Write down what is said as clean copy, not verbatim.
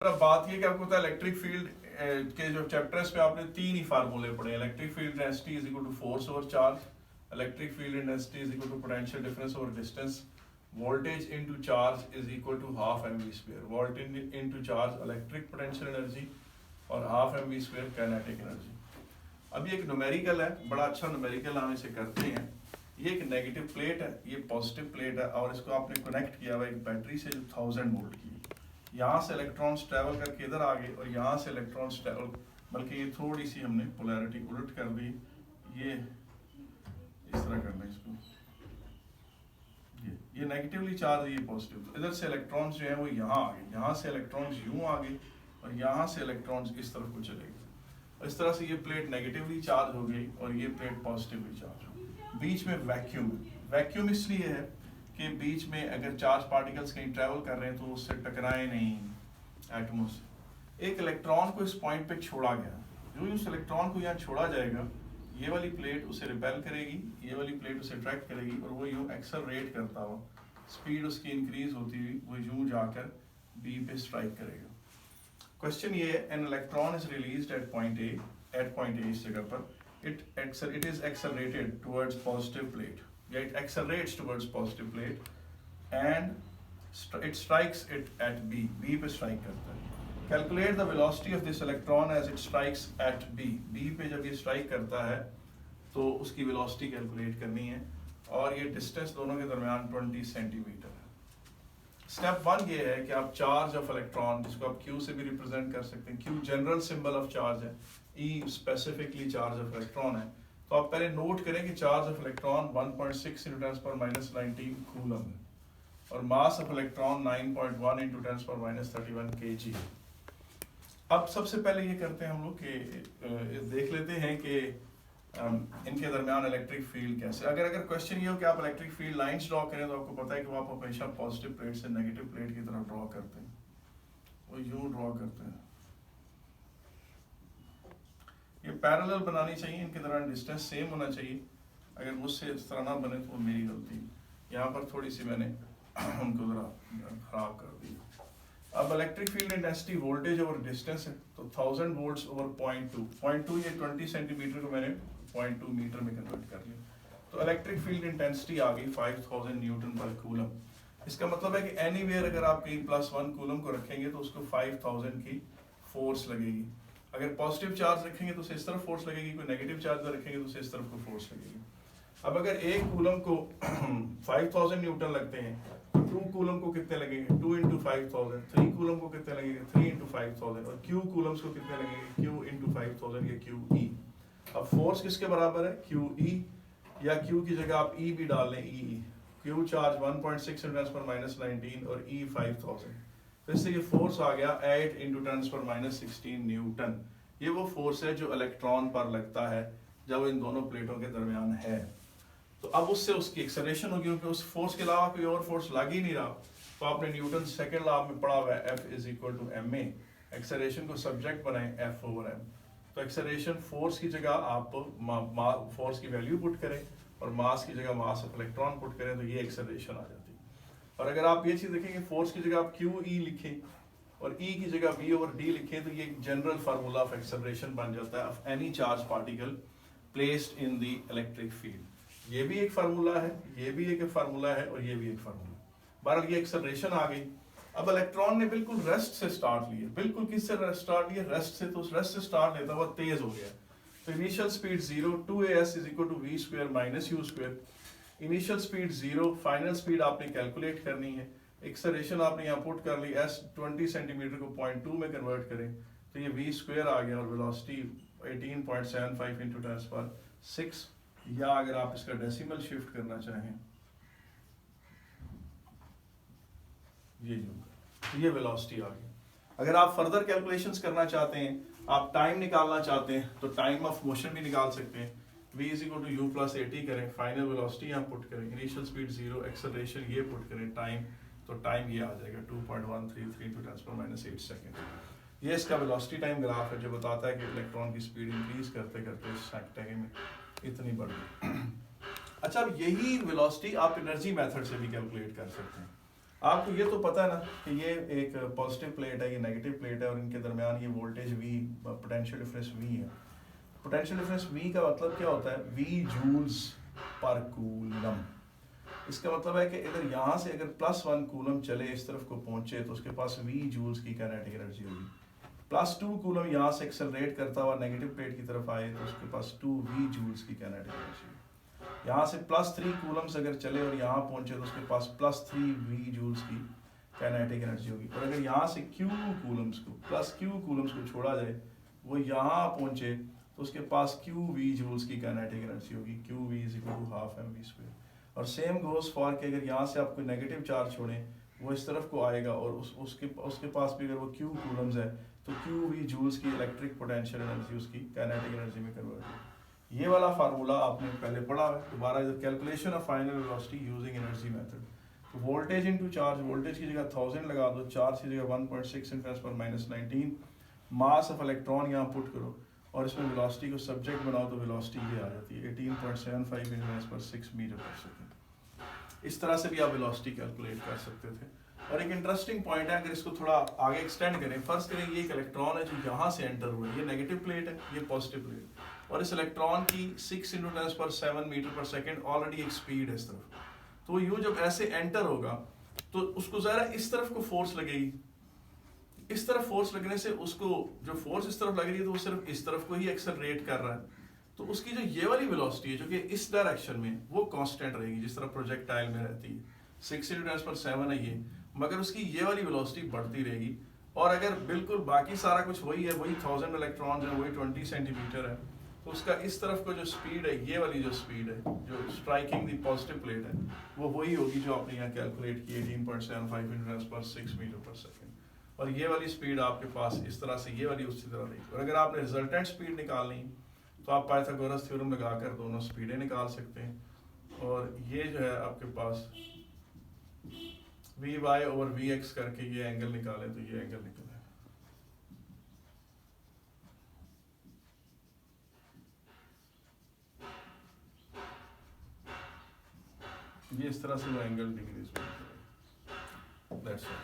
अब बात ये कि आपको पता है इलेक्ट्रिक फील्ड के जो चैप्टर्स पे आपने तीन ही फार्मूले पढ़े। Electric field intensity is equal to force over charge, electric field intensity is equal to potential difference over distance, voltage into charge is equal to half mv square, voltage into charge electric potential energy और half mv square kinetic energy. अब ये एक numerical है, बड़ा अच्छा numerical हम इसे करते हैं। ये एक नेगेटिव प्लेट है, ये पॉजिटिव प्लेट है और इसको आपने कनेक्ट किया हुआ एक बैटरी से जो 1000 वोल्ट की। यहाँ से इलेक्ट्रॉन्स ट्रैवल करके इधर आ गए और यहाँ से इलेक्ट्रॉन्स ट्रैवल, बल्कि ये थोड़ी सी हमने पोलैरिटी उलट कर दी, ये इस तरह करना है इसको, ये नेगेटिवली चार्ज, ये पॉजिटिव। तो इधर से इलेक्ट्रॉन्स जो है वो यहाँ आ गए, यहाँ से इलेक्ट्रॉन्स यूँ आ गए और यहाँ से इलेक्ट्रॉन्स इस तरफ को चले गए और इस तरह से ये प्लेट नेगेटिवली चार्ज हो गई और ये प्लेट पॉजिटिवली चार्ज हो गई। बीच में वैक्यूम, वैक्यूम इसलिए है कि बीच में अगर चार्ज पार्टिकल्स कहीं ट्रैवल कर रहे हैं तो उससे टकराए नहीं एटमों से। एक इलेक्ट्रॉन को इस पॉइंट पे छोड़ा गया, जो उस इलेक्ट्रॉन को यहाँ छोड़ा जाएगा, ये वाली प्लेट उसे रिपेल करेगी, ये वाली प्लेट उसे अट्रैक्ट करेगी और वो यूँ एक्सेलरेट करता हुआ, स्पीड उसकी इंक्रीज होती हुई वो यूँ जाकर बी पे स्ट्राइक करेगा। क्वेश्चन ये है, an electron is released at point A इस जगह पर, it is accelerated towards positive plate, yeah, it accelerates towards positive plate and it strikes it at B पे strike करता है। Calculate the velocity of this electron as it strikes at B पे जब ये strike करता है तो उसकी velocity calculate करनी है और ये distance दोनों के दरमियान 20 सेंटीमीटर है। स्टेप 1 ये है कि आप चार्ज ऑफ इलेक्ट्रॉन, जिसको आप Q से भी रिप्रेजेंट कर सकते हैं, Q general symbol of charge है, E specifically charge of electron है, तो आप पहले नोट करें कि चार्ज ऑफ इलेक्ट्रॉन 1.6 × 10⁻19 कूलम है और मास ऑफ इलेक्ट्रॉन 9.1 × 10⁻31 kg। अब सबसे पहले ये करते हैं हम लोग कि देख लेते हैं कि इनके दरमियान इलेक्ट्रिक फील्ड कैसे। अगर क्वेश्चन ये हो कि आप इलेक्ट्रिक फील्ड लाइंस ड्रॉ करें तो आपको पता है कि वो आप हमेशा पॉजिटिव प्लेट से नेगेटिव प्लेट की तरफ ड्रॉ करते हैं, वो यूँ ड्रॉ करते हैं। ये पैरेलल बनानी चाहिए, इनके दौरान डिस्टेंस सेम होना चाहिए। अगर मुझसे इस तरह ना बने तो मेरी गलती, यहाँ पर थोड़ी सी मैंने उनको ज़रा खराब कर दी। अब electric field intensity voltage over distance है, तो 1000 वोल्ट्स ओवर 0.2 ये 20 सेंटीमीटर को मैंने 0.2 मीटर में कन्वर्ट कर लिया। तो इलेक्ट्रिक फील्ड इंटेंसिटी आ गई 5000 न्यूटन पर कूलम। इसका मतलब है कि एनीवेयर अगर आप कहीं +1 कूलम को रखेंगे तो उसको 5000 की फोर्स लगेगी। अगर पॉजिटिव चार्ज रखेंगे तो उसे इस तरफ फोर्स लगेगी, कोई नेगेटिव चार्ज रखेंगे तो उसे इस तरफ को फोर्स लगेगी। अब अगर एक कूलम को 5000 न्यूटन लगते हैं तो 2 कूलम को कितने लगेंगे, 2 × 5000। 3 कूलम को कितने लगेंगे, 3 × 5000। और Q कूलम्स को कितने लगेंगे, Q × 5000 या QE। अब फोर्स किसके बराबर है, QE, या Q की जगह आप E भी डाल लें, EE। Q चार्ज 1.6 × 10⁻19 और E 5000, तो इससे ये फोर्स आ गया 8 × 10⁻16 न्यूटन। ये वो फोर्स है जो इलेक्ट्रॉन पर लगता है जब इन दोनों प्लेटों के दरमियान है। तो अब उससे उसकी एक्सेलरेशन होगी, क्योंकि उस फोर्स के अलावा कोई और फोर्स लग ही नहीं रहा। तो आपने न्यूटन सेकंड लॉ में पढ़ा हुआ है F = ma, एक्सेलरेशन को सब्जेक्ट बनाएं F/m। तो एक्सेलरेशन फोर्स की जगह आप फोर्स की वैल्यू पुट करें और मास की जगह मास ऑफ इलेक्ट्रॉन पुट करें, तो ये एक्सेलरेशन आ जाती है। और अगर आप ये चीज़ देखेंगे, फोर्स की जगह आप QE लिखें और E की जगह V/d लिखें, तो ये एक जनरल फार्मूला ऑफ एक्सेलरेशन बन जाता है of any charge particle placed in the electric field. ये भी एक फार्मूला है, ये भी एक फार्मूला है और ये भी एक फार्मूला। बहरहाल ये एक्सेलरेशन आ गई। अब इलेक्ट्रॉन ने बिल्कुल रेस्ट से स्टार्ट लिया, बिल्कुल किससे स्टार्ट लिया, रेस्ट से। तो उस रेस्ट से स्टार्ट लेता हुआ तेज हो गया, तो initial speed 0, 2as = v² - u²। Initial speed 0, final speed आपने कैलकुलेट करनी है। एक्सेलरेशन आपने यहाँ पुट कर ली, s 20 सेंटीमीटर को 0.2 में कन्वर्ट करें तो ये v² आ गया और वेलोसिटी 18.75 × 10⁻6, या अगर आप इसका डेसिमल शिफ्ट करना चाहें ये वेलोसिटी आ गई। अगर आप फर्दर कैलकुलेशंस करना चाहते हैं, आप टाइम निकालना चाहते हैं, तो टाइम ऑफ मोशन भी निकाल सकते हैं। v = u + at करें, फाइनल वेलोसिटी यहाँ पुट करें, इनिशियल स्पीड 0, एक्सेलरेशन ये पुट करें, टाइम, तो टाइम ये आ जाएगा 2.133 × 10⁻8 सेकेंड। ये इसका वेलोसिटी टाइम ग्राफ है जो बताता है कि इलेक्ट्रॉन की स्पीड इंक्रीज करते करते सेकंड में इतनी बढ़ गई। अच्छा, अब यही वेलोसिटी आप एनर्जी मेथड से भी कैलकुलेट कर सकते हैं। आपको ये तो पता है ना कि ये एक पॉजिटिव प्लेट है, ये नेगेटिव प्लेट है, और इनके दरमियान ये voltage V, potential difference V है। पोटेंशियल डिफरेंस V का मतलब क्या होता है? V जूल्स पर कूलम। इसका मतलब है कि इधर यहाँ से अगर +1 कूलम चले इस तरफ को पहुंचे तो उसके पास V जूल्स की काइनेटिक एनर्जी होगी। +2 कूलम यहाँ से एक्सेलरेट करता हुआ नेगेटिव प्लेट की तरफ आए तो उसके पास 2V जूल्स की काइनेटिक एनर्जी होगी। यहाँ से +3 कूलम्स अगर चले और यहाँ पहुंचे तो उसके पास +3V जूल्स की काइनेटिक एनर्जी होगी। और अगर यहाँ से Q कूलम्स को छोड़ा जाए, वो यहाँ पहुंचे तो उसके पास QV जूल्स की काइनेटिक एनर्जी होगी। QV = ½ mv²। और सेम गोज फॉर कि अगर यहाँ से आप कोई नेगेटिव चार्ज छोड़ें वो इस तरफ को आएगा और उसके पास भी अगर वो Q कूलम्स है तो QV जूल्स की इलेक्ट्रिक पोटेंशियल एनर्जी उसकी काइनेटिक एनर्जी में कन्वर्ट होगी। ये वाला फार्मूला आपने पहले पढ़ा है। दोबारा इधर calculation of final velocity using energy method. तो वोल्टेज इनटू चार्ज, वोल्टेज की जगह 1000 लगा दो, चार्ज की जगह 1.6 × 10⁻19, मास ऑफ इलेक्ट्रॉन यहाँ पुट करो और इसमें वेलोसिटी को सब्जेक्ट बनाओ तो वेलोसिटी ये आ जाती है 18.75 × 10⁻6 मीटर/सेकंड। इस तरह से भी आप वेलोसिटी कैलकुलेट कर सकते थे। और एक इंटरेस्टिंग पॉइंट है, अगर इसको थोड़ा आगे एक्सटेंड करें, फर्ज करें ये एक इलेक्ट्रॉन है जो यहाँ से एंटर हुआ है, ये नेगेटिव प्लेट है, ये पॉजिटिव प्लेट, और इस इलेक्ट्रॉन की 6 × 10⁻7 मीटर/सेकंड ऑलरेडी एक स्पीड है इस तरफ। तो यूँ जब ऐसे एंटर होगा तो उसको ज़रा इस तरफ को फोर्स लगेगी। इस तरफ फोर्स लगने से उसको जो फोर्स इस तरफ लग रही है तो वो सिर्फ इस तरफ को ही एक्सेलरेट कर रहा है। तो उसकी जो ये वाली वेलोसिटी है जो कि इस डायरेक्शन में, वो कांस्टेंट रहेगी जिस तरह प्रोजेक्टाइल में रहती है। 6 × 10⁻7 है ये, मगर उसकी ये वाली वेलोसिटी बढ़ती रहेगी। और अगर बिल्कुल बाकी सारा कुछ वही है, वही 1000 इलेक्ट्रॉन्स है, वही 20 सेंटीमीटर है, तो उसका इस तरफ को जो स्पीड है, ये वाली जो स्पीड है जो स्ट्राइकिंग दी पॉजिटिव प्लेट है, वो वही होगी जो आपने यहाँ कैलकुलेट की 18.75 × 10⁻6 मीटर/सेकंड। और ये वाली स्पीड आपके पास इस तरह से, ये वाली उसी तरह रहेगी। और अगर आपने रिजल्टेंट स्पीड निकालनी तो आप पाइथागोरस थ्योरम लगाकर दोनों स्पीडें निकाल सकते हैं। और ये जो है आपके पास Vy/Vx करके ये एंगल निकाले तो ये एंगल निकले। ये इस तरह से वो एंगल डिग्रीज में। That's all.